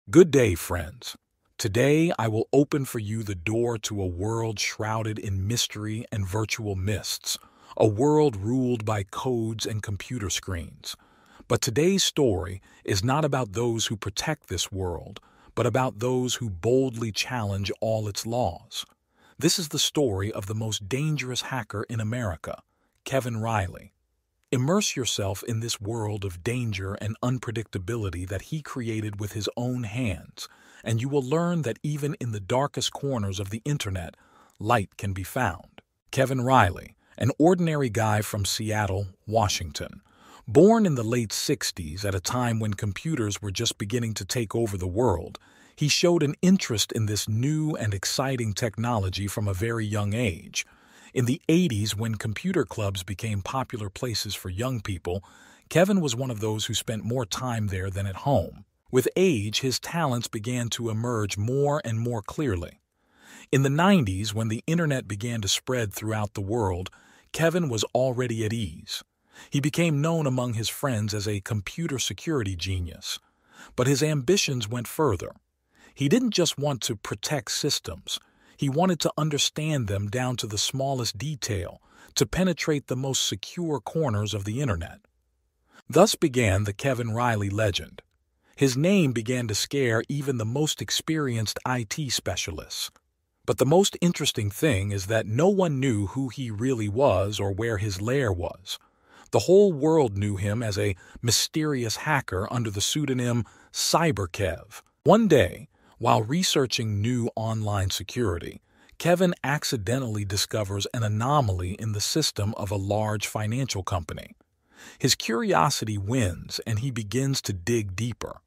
Good day, friends. Today, I will open for you the door to a world shrouded in mystery and virtual mists, a world ruled by codes and computer screens. But today's story is not about those who protect this world, but about those who boldly challenge all its laws. This is the story of the most dangerous hacker in America, Kevin Riley. Immerse yourself in this world of danger and unpredictability that he created with his own hands, and you will learn that even in the darkest corners of the internet, light can be found. Kevin Riley, an ordinary guy from Seattle, Washington. Born in the late 60s at a time when computers were just beginning to take over the world, he showed an interest in this new and exciting technology from a very young age. In the 80s, when computer clubs became popular places for young people, Kevin was one of those who spent more time there than at home. With age, his talents began to emerge more and more clearly. In the 90s, when the internet began to spread throughout the world, Kevin was already at ease. He became known among his friends as a computer security genius. But his ambitions went further. He didn't just want to protect systems. He wanted to understand them down to the smallest detail, to penetrate the most secure corners of the internet. Thus began the Kevin Riley legend. His name began to scare even the most experienced IT specialists. But the most interesting thing is that no one knew who he really was or where his lair was. The whole world knew him as a mysterious hacker under the pseudonym CyberKev. One day, while researching new online security, Kevin accidentally discovers an anomaly in the system of a large financial company. His curiosity wins, and he begins to dig deeper.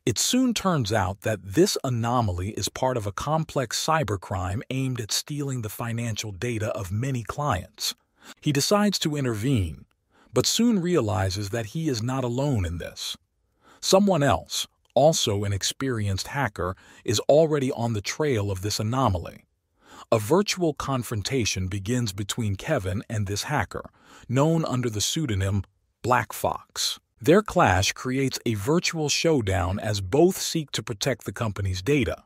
It soon turns out that this anomaly is part of a complex cybercrime aimed at stealing the financial data of many clients. He decides to intervene, but soon realizes that he is not alone in this. Someone else, also an experienced hacker, is already on the trail of this anomaly. A virtual confrontation begins between Kevin and this hacker, known under the pseudonym Black Fox. Their clash creates a virtual showdown as both seek to protect the company's data.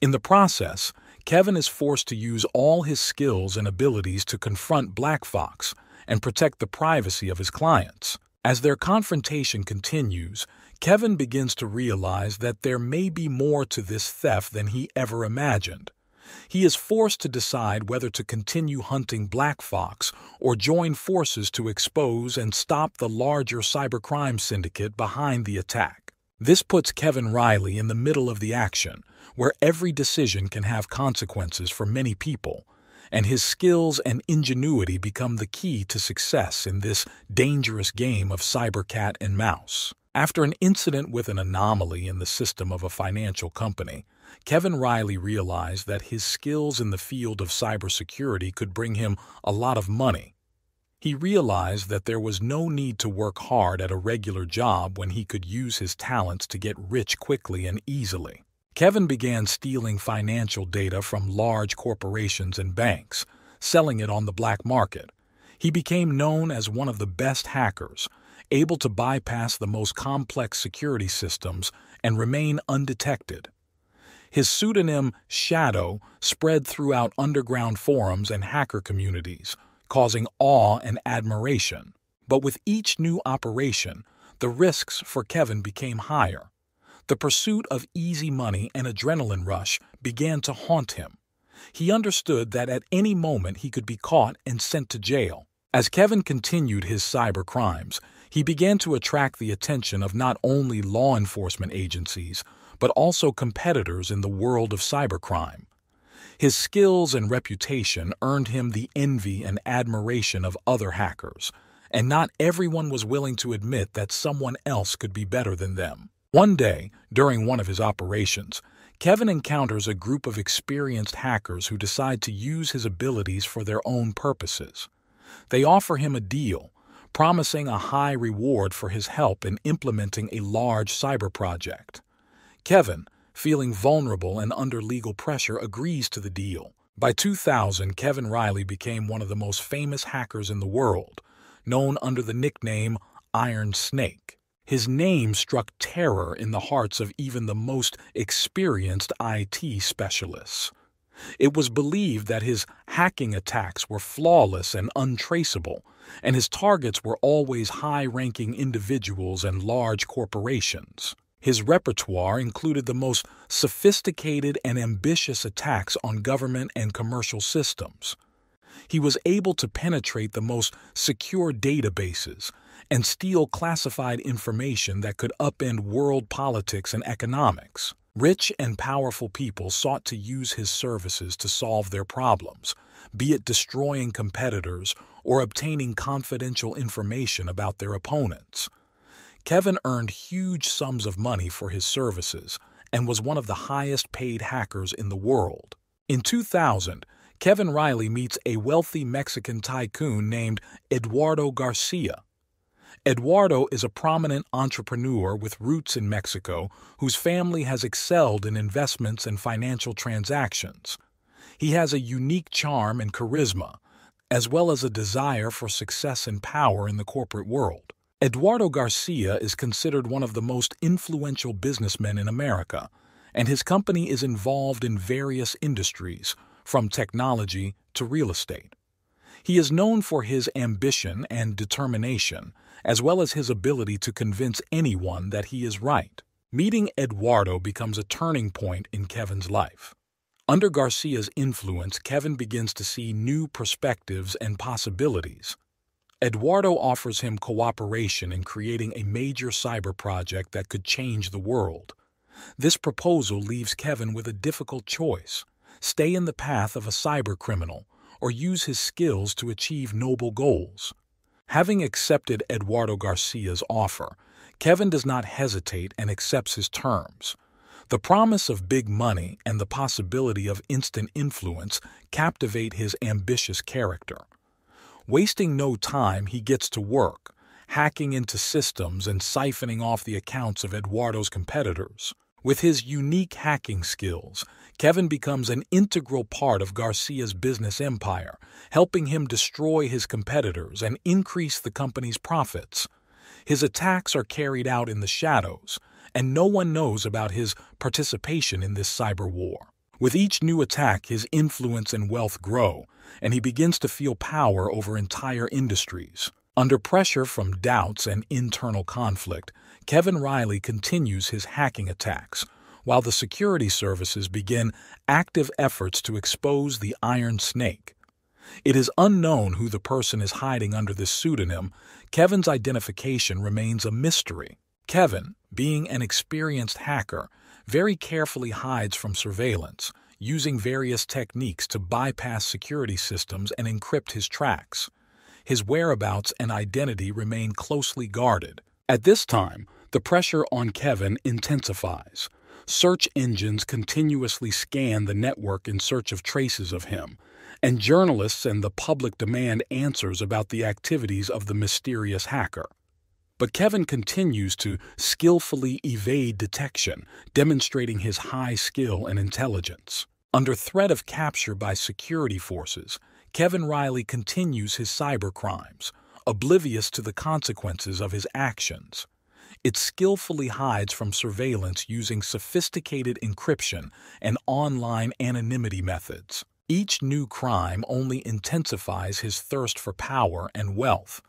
In the process, Kevin is forced to use all his skills and abilities to confront Black Fox and protect the privacy of his clients. As their confrontation continues, Kevin begins to realize that there may be more to this theft than he ever imagined. He is forced to decide whether to continue hunting Black Fox or join forces to expose and stop the larger cybercrime syndicate behind the attack. This puts Kevin Riley in the middle of the action, where every decision can have consequences for many people, and his skills and ingenuity become the key to success in this dangerous game of cyber cat and mouse. After an incident with an anomaly in the system of a financial company, Kevin Riley realized that his skills in the field of cybersecurity could bring him a lot of money. He realized that there was no need to work hard at a regular job when he could use his talents to get rich quickly and easily. Kevin began stealing financial data from large corporations and banks, selling it on the black market. He became known as one of the best hackers, able to bypass the most complex security systems and remain undetected. His pseudonym, Shadow, spread throughout underground forums and hacker communities, causing awe and admiration. But with each new operation, the risks for Kevin became higher. The pursuit of easy money and adrenaline rush began to haunt him. He understood that at any moment he could be caught and sent to jail. As Kevin continued his cyber crimes, he began to attract the attention of not only law enforcement agencies, but also competitors in the world of cybercrime. His skills and reputation earned him the envy and admiration of other hackers, and not everyone was willing to admit that someone else could be better than them. One day, during one of his operations, Kevin encounters a group of experienced hackers who decide to use his abilities for their own purposes. They offer him a deal, promising a high reward for his help in implementing a large cyber project. Kevin, feeling vulnerable and under legal pressure, agrees to the deal. By 2000, Kevin Riley became one of the most famous hackers in the world, known under the nickname Iron Snake. His name struck terror in the hearts of even the most experienced IT specialists. It was believed that his hacking attacks were flawless and untraceable, and his targets were always high-ranking individuals and large corporations. His repertoire included the most sophisticated and ambitious attacks on government and commercial systems. He was able to penetrate the most secure databases and steal classified information that could upend world politics and economics. Rich and powerful people sought to use his services to solve their problems, be it destroying competitors or obtaining confidential information about their opponents. Kevin earned huge sums of money for his services and was one of the highest-paid hackers in the world. In 2000, Kevin Riley meets a wealthy Mexican tycoon named Eduardo Garcia. Eduardo is a prominent entrepreneur with roots in Mexico whose family has excelled in investments and financial transactions. He has a unique charm and charisma, as well as a desire for success and power in the corporate world. Eduardo Garcia is considered one of the most influential businessmen in America, and his company is involved in various industries, from technology to real estate. He is known for his ambition and determination, as well as his ability to convince anyone that he is right. Meeting Eduardo becomes a turning point in Kevin's life. Under Garcia's influence, Kevin begins to see new perspectives and possibilities. Eduardo offers him cooperation in creating a major cyber project that could change the world. This proposal leaves Kevin with a difficult choice: stay in the path of a cyber criminal or use his skills to achieve noble goals. Having accepted Eduardo Garcia's offer, Kevin does not hesitate and accepts his terms. The promise of big money and the possibility of instant influence captivate his ambitious character. Wasting no time, he gets to work, hacking into systems and siphoning off the accounts of Eduardo's competitors. With his unique hacking skills, Kevin becomes an integral part of Garcia's business empire, helping him destroy his competitors and increase the company's profits. His attacks are carried out in the shadows, and no one knows about his participation in this cyber war. With each new attack, his influence and wealth grow, and he begins to feel power over entire industries. Under pressure from doubts and internal conflict, Kevin Riley continues his hacking attacks, while the security services begin active efforts to expose the Iron Snake. It is unknown who the person is hiding under this pseudonym. Kevin's identification remains a mystery. Kevin, being an experienced hacker, very carefully hides from surveillance, using various techniques to bypass security systems and encrypt his tracks. His whereabouts and identity remain closely guarded. At this time, the pressure on Kevin intensifies. Search engines continuously scan the network in search of traces of him, and journalists and the public demand answers about the activities of the mysterious hacker. But Kevin continues to skillfully evade detection, demonstrating his high skill and intelligence. Under threat of capture by security forces, Kevin Riley continues his cybercrimes, oblivious to the consequences of his actions. It skillfully hides from surveillance using sophisticated encryption and online anonymity methods. Each new crime only intensifies his thirst for power and wealth.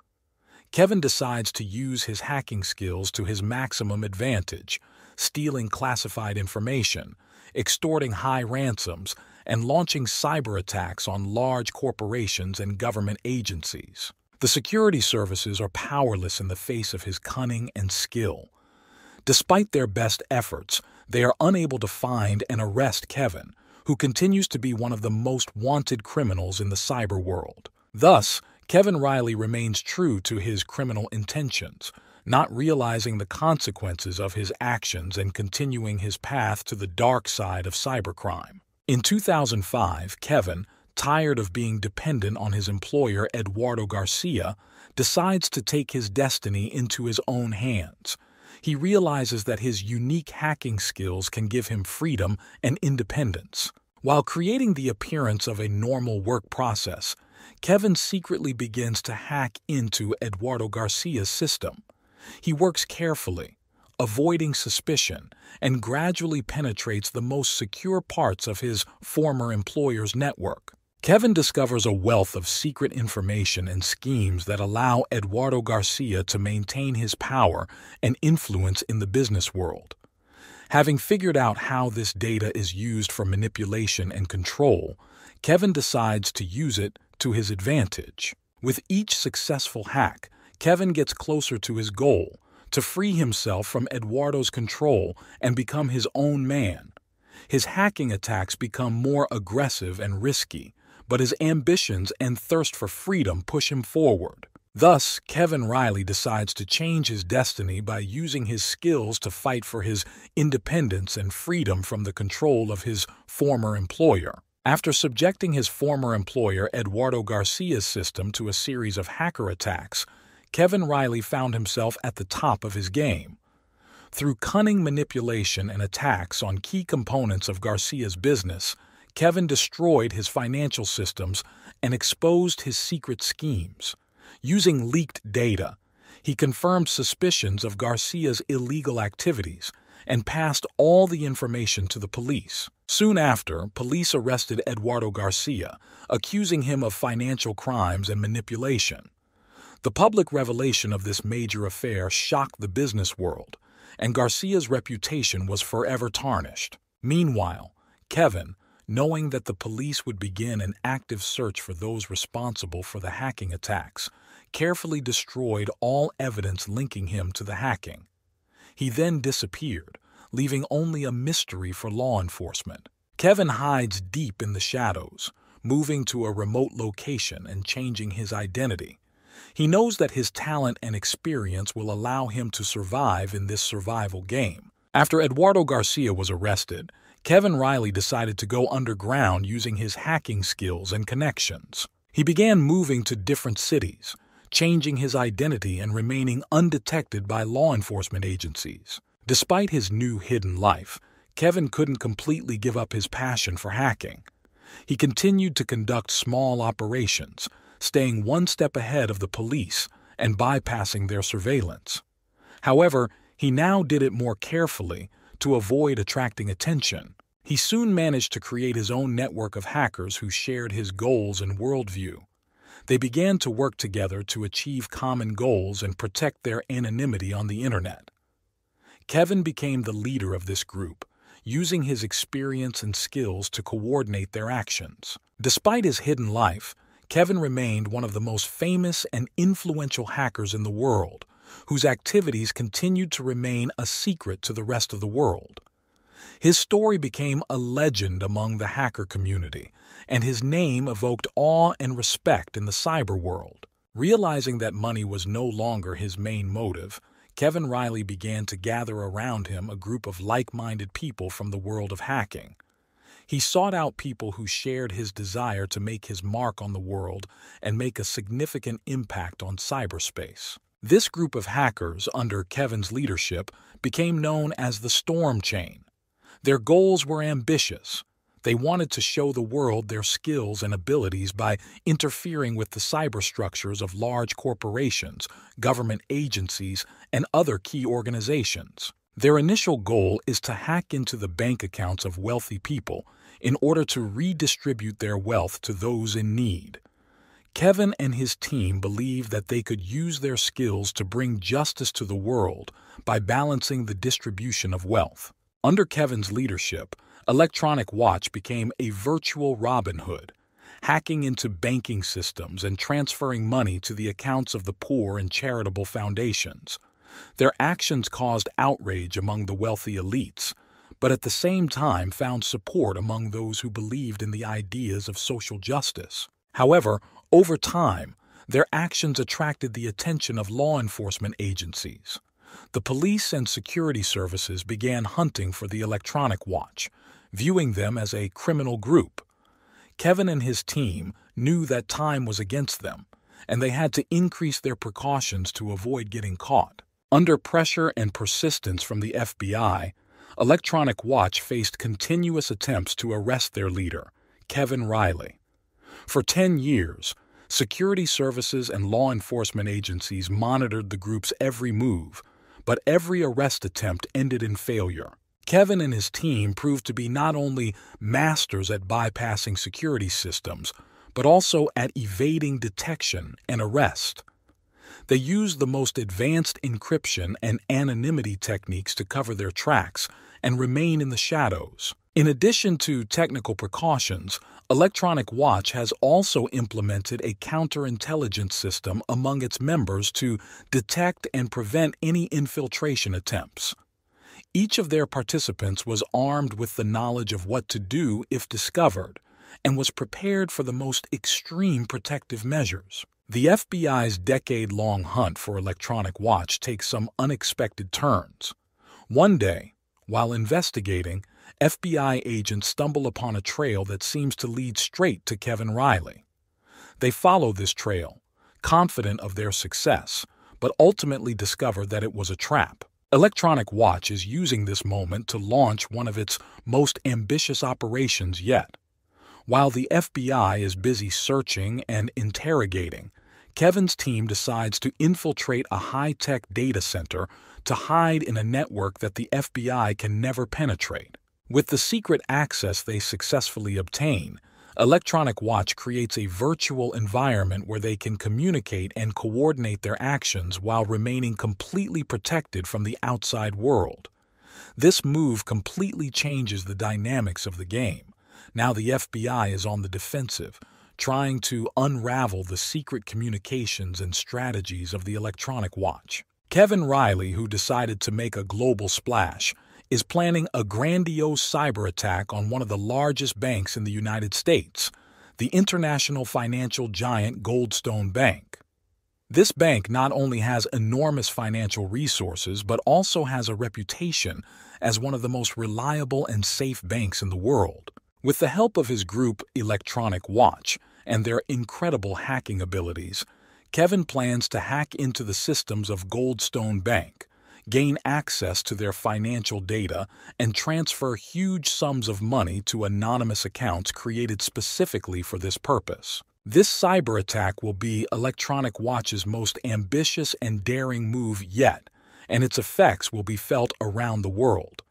Kevin decides to use his hacking skills to his maximum advantage, stealing classified information, extorting high ransoms, and launching cyber attacks on large corporations and government agencies. The security services are powerless in the face of his cunning and skill. Despite their best efforts, they are unable to find and arrest Kevin, who continues to be one of the most wanted criminals in the cyber world. Thus, Kevin Riley remains true to his criminal intentions, not realizing the consequences of his actions and continuing his path to the dark side of cybercrime. In 2005, Kevin, tired of being dependent on his employer Eduardo Garcia, decides to take his destiny into his own hands. He realizes that his unique hacking skills can give him freedom and independence. While creating the appearance of a normal work process, Kevin secretly begins to hack into Eduardo Garcia's system. He works carefully, avoiding suspicion, and gradually penetrates the most secure parts of his former employer's network. Kevin discovers a wealth of secret information and schemes that allow Eduardo Garcia to maintain his power and influence in the business world. Having figured out how this data is used for manipulation and control, Kevin decides to use it to his advantage. With each successful hack, Kevin gets closer to his goal, to free himself from Eduardo's control and become his own man. His hacking attacks become more aggressive and risky, but his ambitions and thirst for freedom push him forward. Thus, Kevin Riley decides to change his destiny by using his skills to fight for his independence and freedom from the control of his former employer. After subjecting his former employer Eduardo Garcia's system to a series of hacker attacks, Kevin Riley found himself at the top of his game. Through cunning manipulation and attacks on key components of Garcia's business, Kevin destroyed his financial systems and exposed his secret schemes. Using leaked data, he confirmed suspicions of Garcia's illegal activities and passed all the information to the police. Soon after, police arrested Eduardo Garcia, accusing him of financial crimes and manipulation. The public revelation of this major affair shocked the business world, and Garcia's reputation was forever tarnished. Meanwhile, Kevin, knowing that the police would begin an active search for those responsible for the hacking attacks, carefully destroyed all evidence linking him to the hacking. He then disappeared, leaving only a mystery for law enforcement. Kevin hides deep in the shadows, moving to a remote location and changing his identity. He knows that his talent and experience will allow him to survive in this survival game. After Eduardo Garcia was arrested, Kevin Riley decided to go underground using his hacking skills and connections. He began moving to different cities, changing his identity and remaining undetected by law enforcement agencies. Despite his new hidden life, Kevin couldn't completely give up his passion for hacking. He continued to conduct small operations, staying one step ahead of the police and bypassing their surveillance. However, he now did it more carefully to avoid attracting attention. He soon managed to create his own network of hackers who shared his goals and worldview. They began to work together to achieve common goals and protect their anonymity on the internet. Kevin became the leader of this group, using his experience and skills to coordinate their actions. Despite his hidden life, Kevin remained one of the most famous and influential hackers in the world, whose activities continued to remain a secret to the rest of the world. His story became a legend among the hacker community, and his name evoked awe and respect in the cyber world. Realizing that money was no longer his main motive, Kevin Riley began to gather around him a group of like-minded people from the world of hacking. He sought out people who shared his desire to make his mark on the world and make a significant impact on cyberspace. This group of hackers, under Kevin's leadership, became known as the Storm Chain. Their goals were ambitious. They wanted to show the world their skills and abilities by interfering with the cyberstructures of large corporations, government agencies, and other key organizations. Their initial goal is to hack into the bank accounts of wealthy people in order to redistribute their wealth to those in need. Kevin and his team believed that they could use their skills to bring justice to the world by balancing the distribution of wealth. Under Kevin's leadership, Electronic Watch became a virtual Robin Hood, hacking into banking systems and transferring money to the accounts of the poor and charitable foundations. Their actions caused outrage among the wealthy elites, but at the same time found support among those who believed in the ideas of social justice. However, over time, their actions attracted the attention of law enforcement agencies. The police and security services began hunting for the Electronic Watch, viewing them as a criminal group. Kevin and his team knew that time was against them, and they had to increase their precautions to avoid getting caught. Under pressure and persistence from the FBI, Electronic Watch faced continuous attempts to arrest their leader, Kevin Riley. For 10 years, Security services and law enforcement agencies monitored the group's every move, but every arrest attempt ended in failure. Kevin and his team proved to be not only masters at bypassing security systems, but also at evading detection and arrest. They used the most advanced encryption and anonymity techniques to cover their tracks and remain in the shadows. In addition to technical precautions, Electronic Watch has also implemented a counterintelligence system among its members to detect and prevent any infiltration attempts. Each of their participants was armed with the knowledge of what to do if discovered, and was prepared for the most extreme protective measures. The FBI's decade-long hunt for Electronic Watch takes some unexpected turns. One day, while investigating, FBI agents stumble upon a trail that seems to lead straight to Kevin Riley. They follow this trail, confident of their success, but ultimately discover that it was a trap. Electronic Watch is using this moment to launch one of its most ambitious operations yet. While the FBI is busy searching and interrogating, Kevin's team decides to infiltrate a high-tech data center to hide in a network that the FBI can never penetrate. With the secret access they successfully obtain, Electronic Watch creates a virtual environment where they can communicate and coordinate their actions while remaining completely protected from the outside world. This move completely changes the dynamics of the game. Now the FBI is on the defensive, trying to unravel the secret communications and strategies of the Electronic Watch. Kevin Riley, who decided to make a global splash, is planning a grandiose cyber attack on one of the largest banks in the United States, the international financial giant Goldstone Bank. This bank not only has enormous financial resources, but also has a reputation as one of the most reliable and safe banks in the world. With the help of his group Electronic Watch and their incredible hacking abilities, Kevin plans to hack into the systems of Goldstone Bank, gain access to their financial data, and transfer huge sums of money to anonymous accounts created specifically for this purpose. This cyber attack will be Electronic Watch's most ambitious and daring move yet, and its effects will be felt around the world.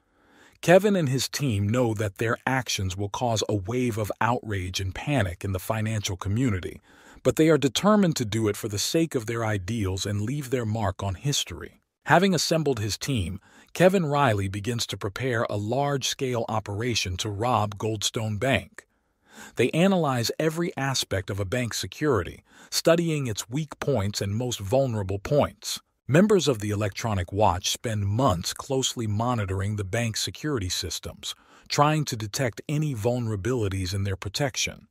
Kevin and his team know that their actions will cause a wave of outrage and panic in the financial community, but they are determined to do it for the sake of their ideals and leave their mark on history. Having assembled his team, Kevin Riley begins to prepare a large-scale operation to rob Goldstone Bank. They analyze every aspect of a bank's security, studying its weak points and most vulnerable points. Members of the Electronic Watch spend months closely monitoring the bank's security systems, trying to detect any vulnerabilities in their protection.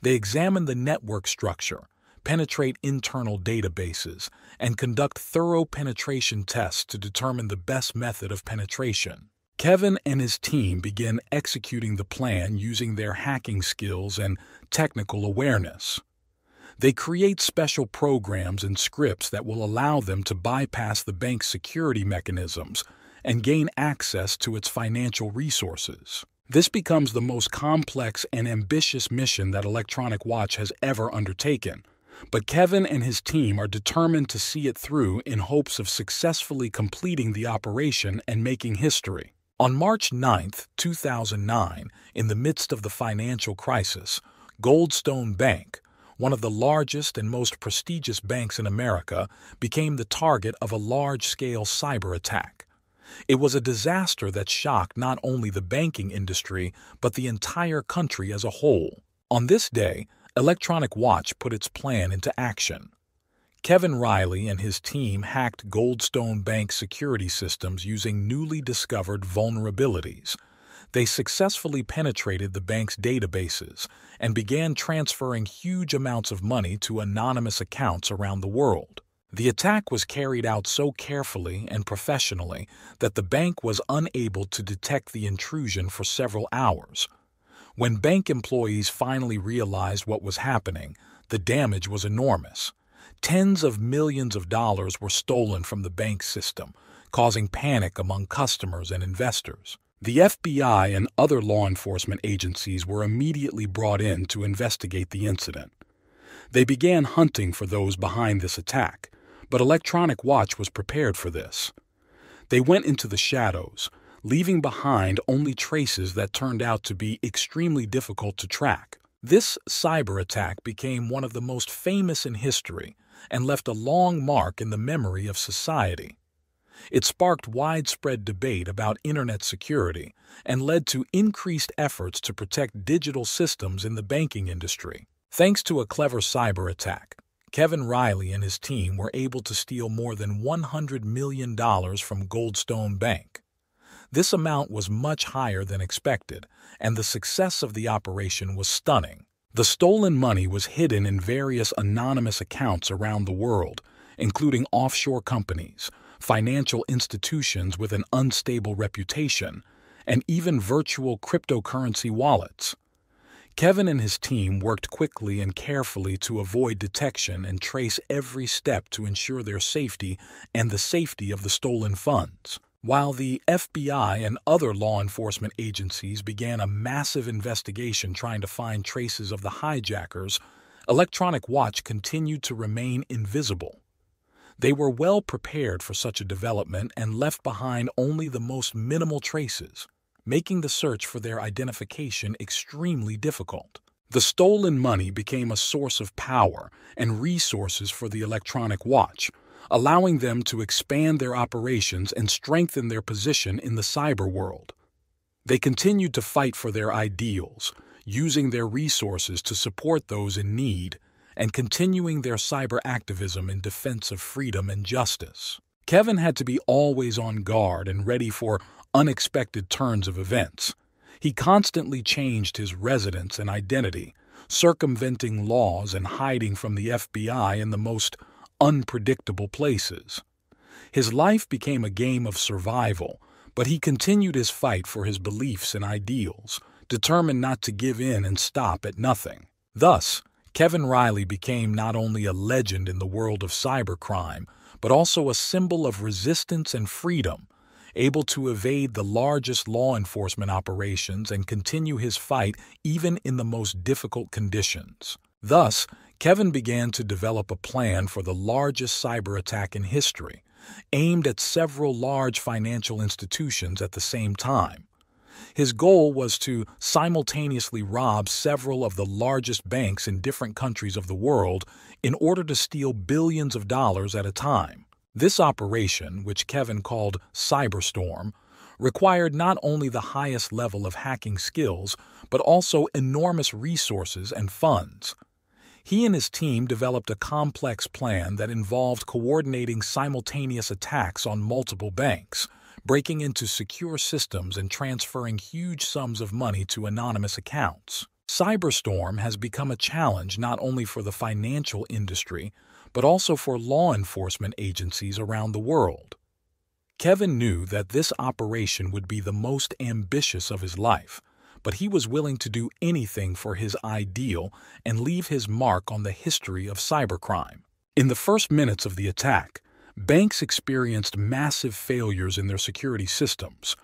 They examine the network structure, penetrate internal databases, and conduct thorough penetration tests to determine the best method of penetration. Kevin and his team begin executing the plan using their hacking skills and technical awareness. They create special programs and scripts that will allow them to bypass the bank's security mechanisms and gain access to its financial resources. This becomes the most complex and ambitious mission that Electronic Watch has ever undertaken, but Kevin and his team are determined to see it through in hopes of successfully completing the operation and making history. On March 9, 2009, in the midst of the financial crisis, Goldstone Bank, one of the largest and most prestigious banks in America, became the target of a large-scale cyber attack. It was a disaster that shocked not only the banking industry, but the entire country as a whole. On this day, Electronic Watch put its plan into action. Kevin Riley and his team hacked Goldstone Bank security systems using newly discovered vulnerabilities. They successfully penetrated the bank's databases and began transferring huge amounts of money to anonymous accounts around the world. The attack was carried out so carefully and professionally that the bank was unable to detect the intrusion for several hours. When bank employees finally realized what was happening, the damage was enormous. Tens of millions of dollars were stolen from the bank system, causing panic among customers and investors. The FBI and other law enforcement agencies were immediately brought in to investigate the incident. They began hunting for those behind this attack, but Electronic Watch was prepared for this. They went into the shadows, leaving behind only traces that turned out to be extremely difficult to track. This cyber attack became one of the most famous in history and left a long mark in the memory of society. It sparked widespread debate about internet security and led to increased efforts to protect digital systems in the banking industry. Thanks to a clever cyber attack, Kevin Riley and his team were able to steal more than $100 million from Goldstone Bank. This amount was much higher than expected, and the success of the operation was stunning. The stolen money was hidden in various anonymous accounts around the world, including offshore companies, financial institutions with an unstable reputation, and even virtual cryptocurrency wallets. Kevin and his team worked quickly and carefully to avoid detection and trace every step to ensure their safety and the safety of the stolen funds. While the FBI and other law enforcement agencies began a massive investigation trying to find traces of the hijackers, Electronic Watch continued to remain invisible. They were well prepared for such a development and left behind only the most minimal traces, making the search for their identification extremely difficult. The stolen money became a source of power and resources for the Electronic Watch, allowing them to expand their operations and strengthen their position in the cyber world. They continued to fight for their ideals, using their resources to support those in need, and continuing their cyber activism in defense of freedom and justice. Kevin had to be always on guard and ready for unexpected turns of events. He constantly changed his residence and identity, circumventing laws and hiding from the FBI in the most unpredictable places. His life became a game of survival, but he continued his fight for his beliefs and ideals, determined not to give in and stop at nothing. Thus, Kevin Riley became not only a legend in the world of cybercrime, but also a symbol of resistance and freedom, able to evade the largest law enforcement operations and continue his fight even in the most difficult conditions. Thus, Kevin began to develop a plan for the largest cyber attack in history, aimed at several large financial institutions at the same time. His goal was to simultaneously rob several of the largest banks in different countries of the world in order to steal billions of dollars at a time. This operation, which Kevin called Cyberstorm, required not only the highest level of hacking skills, but also enormous resources and funds. He and his team developed a complex plan that involved coordinating simultaneous attacks on multiple banks, breaking into secure systems and transferring huge sums of money to anonymous accounts. Cyberstorm has become a challenge not only for the financial industry, but also for law enforcement agencies around the world. Kevin knew that this operation would be the most ambitious of his life, but he was willing to do anything for his ideal and leave his mark on the history of cybercrime. In the first minutes of the attack, banks experienced massive failures in their security systems.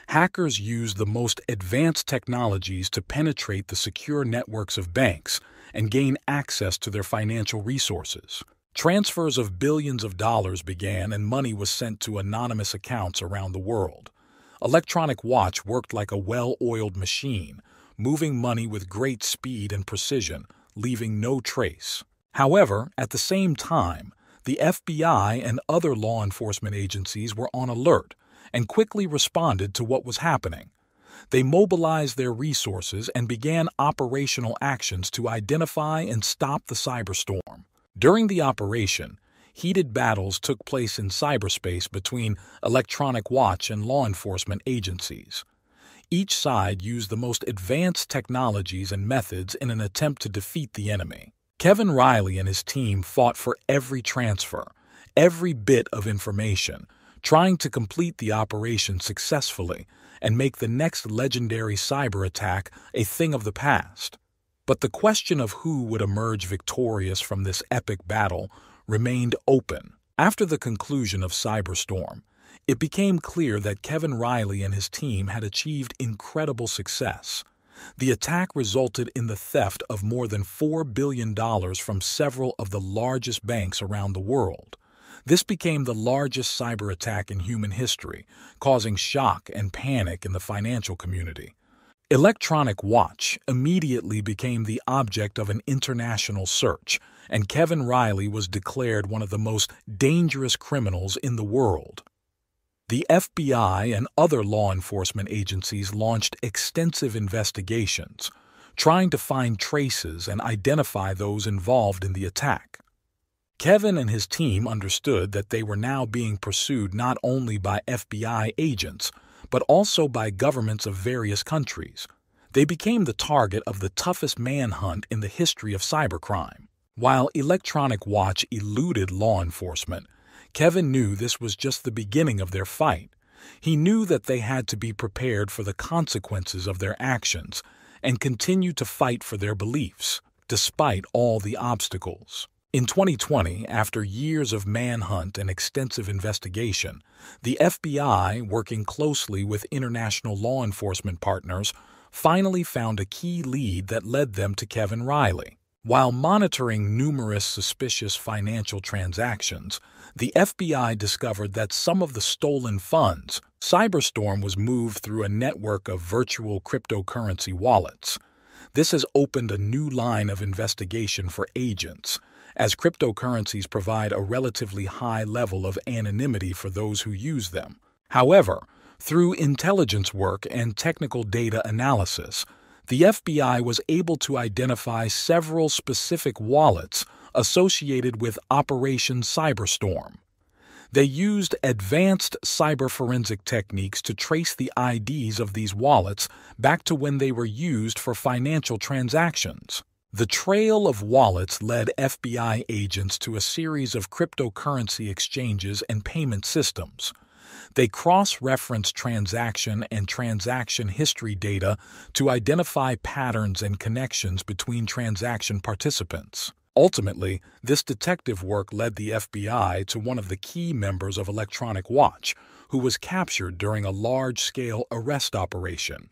Hackers used the most advanced technologies to penetrate the secure networks of banks and gain access to their financial resources. Transfers of billions of dollars began and money was sent to anonymous accounts around the world. Electronic Watch worked like a well-oiled machine, moving money with great speed and precision, leaving no trace. However, at the same time, the FBI and other law enforcement agencies were on alert and quickly responded to what was happening. They mobilized their resources and began operational actions to identify and stop the cyberstorm. During the operation, heated battles took place in cyberspace between Electronic Watch and law enforcement agencies. Each side used the most advanced technologies and methods in an attempt to defeat the enemy. Kevin Riley and his team fought for every transfer, every bit of information, trying to complete the operation successfully and make the next legendary cyber attack a thing of the past. But the question of who would emerge victorious from this epic battle remained open. After the conclusion of Cyberstorm, it became clear that Kevin Riley and his team had achieved incredible success. The attack resulted in the theft of more than $4 billion from several of the largest banks around the world. This became the largest cyber attack in human history, causing shock and panic in the financial community. Electronic Watch immediately became the object of an international search, and Kevin Riley was declared one of the most dangerous criminals in the world. The FBI and other law enforcement agencies launched extensive investigations, trying to find traces and identify those involved in the attack. Kevin and his team understood that they were now being pursued not only by FBI agents, but also by governments of various countries. They became the target of the toughest manhunt in the history of cybercrime. While Electronic Watch eluded law enforcement, Kevin knew this was just the beginning of their fight. He knew that they had to be prepared for the consequences of their actions and continue to fight for their beliefs, despite all the obstacles. In 2020, after years of manhunt and extensive investigation, the FBI, working closely with international law enforcement partners, finally found a key lead that led them to Kevin Riley. While monitoring numerous suspicious financial transactions, the FBI discovered that some of the stolen funds, Cyberstorm was moved through a network of virtual cryptocurrency wallets. This has opened a new line of investigation for agents, as cryptocurrencies provide a relatively high level of anonymity for those who use them. However, through intelligence work and technical data analysis, the FBI was able to identify several specific wallets associated with Operation Cyberstorm. They used advanced cyber forensic techniques to trace the IDs of these wallets back to when they were used for financial transactions. The trail of wallets led FBI agents to a series of cryptocurrency exchanges and payment systems. They cross-referenced transaction and transaction history data to identify patterns and connections between transaction participants. Ultimately, this detective work led the FBI to one of the key members of Electronic Watch, who was captured during a large-scale arrest operation.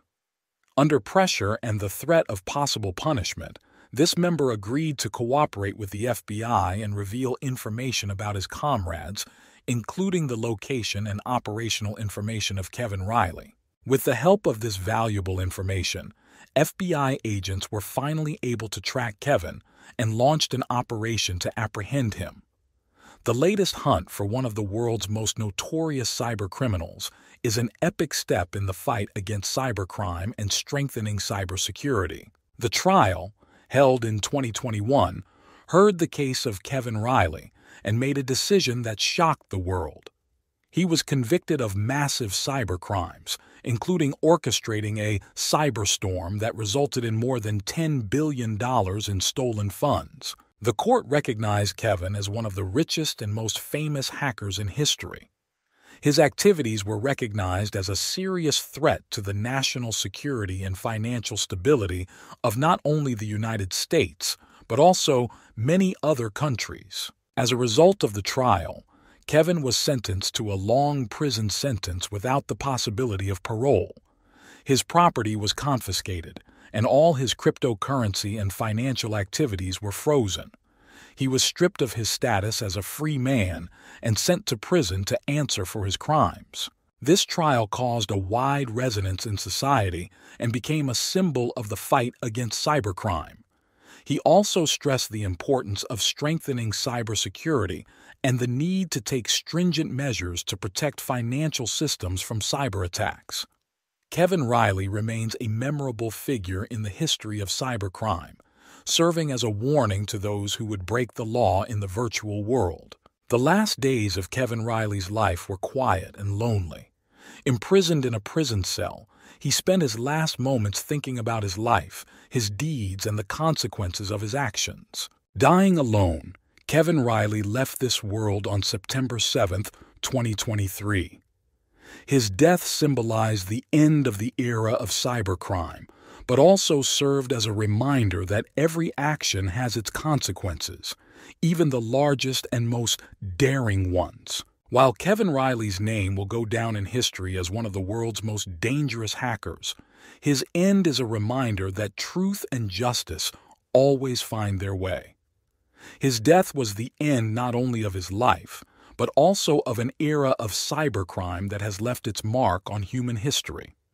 Under pressure and the threat of possible punishment, this member agreed to cooperate with the FBI and reveal information about his comrades, including the location and operational information of Kevin Riley. With the help of this valuable information, FBI agents were finally able to track Kevin and launched an operation to apprehend him. The latest hunt for one of the world's most notorious cybercriminals is an epic step in the fight against cybercrime and strengthening cybersecurity. The trial, held in 2021, heard the case of Kevin Riley and made a decision that shocked the world. He was convicted of massive cybercrimes, including orchestrating a cyberstorm that resulted in more than $10 billion in stolen funds. The court recognized Kevin as one of the richest and most famous hackers in history. His activities were recognized as a serious threat to the national security and financial stability of not only the United States, but also many other countries. As a result of the trial, Kevin was sentenced to a long prison sentence without the possibility of parole. His property was confiscated, and all his cryptocurrency and financial activities were frozen. He was stripped of his status as a free man and sent to prison to answer for his crimes. This trial caused a wide resonance in society and became a symbol of the fight against cybercrime. He also stressed the importance of strengthening cybersecurity and the need to take stringent measures to protect financial systems from cyber attacks. Kevin Riley remains a memorable figure in the history of cybercrime, serving as a warning to those who would break the law in the virtual world. The last days of Kevin Riley's life were quiet and lonely. Imprisoned in a prison cell, he spent his last moments thinking about his life, his deeds, and the consequences of his actions. Dying alone, Kevin Riley left this world on September 7, 2023. His death symbolized the end of the era of cybercrime, but also served as a reminder that every action has its consequences, even the largest and most daring ones. While Kevin Riley's name will go down in history as one of the world's most dangerous hackers, his end is a reminder that truth and justice always find their way. His death was the end not only of his life, but also of an era of cybercrime that has left its mark on human history.